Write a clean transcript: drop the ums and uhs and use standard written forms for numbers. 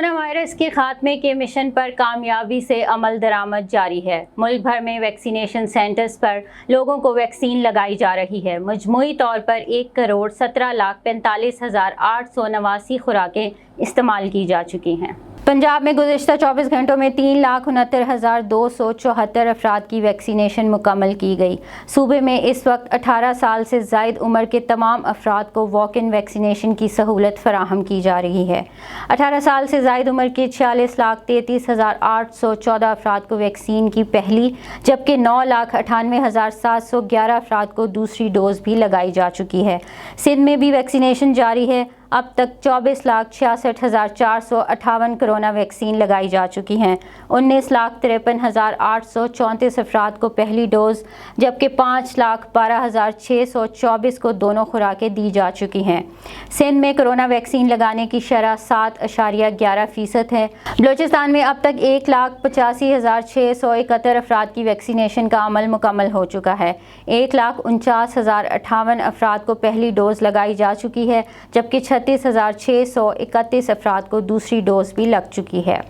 Corona virus के खात्मे के मिशन पर कामयाबी से अमल दरामद जारी है। मुल्क भर में वैक्सीनेशन सेंटर्स पर लोगों को वैक्सीन लगाई जा रही है। मजमूई तौर पर 1,17,45,889 खुराकें इस्तेमाल की जा चुकी हैं। पंजाब में गुज़िश्ता 24 घंटों में 3,69,274 अफराद की वैक्सीनेशन मुकम्मल की गई। सूबे में इस वक्त 18 साल से ज़ायद उम्र के तमाम अफराद को वॉक इन वैक्सीनेशन की सहूलत फराहम की जा रही है। 18 साल से ज़ायद उम्र के 46,33,814 अफराद को वैक्सीन की पहली, जबकि 9,98,711 अफराद को दूसरी डोज भी लगाई जा चुकी है। सिंध में भी वैक्सीनेशन जारी है। अब तक 24,66,458 कोरोना वैक्सीन लगाई जा चुकी हैं। 19,53,834 अफराद को पहली डोज, जबकि 5,12,624 को दोनों खुराकें दी जा चुकी हैं। सिंध में कोरोना वैक्सीन लगाने की शरह 7.11% है। बलूचिस्तान में अब तक 1,85,671 अफराद की वैक्सीनेशन का अमल मुकम्मल हो चुका है। 1,49,058 अफराद को पहली डोज लगाई जा चुकी है, जबकि 36,631 अफराद को दूसरी डोज भी लग चुकी है।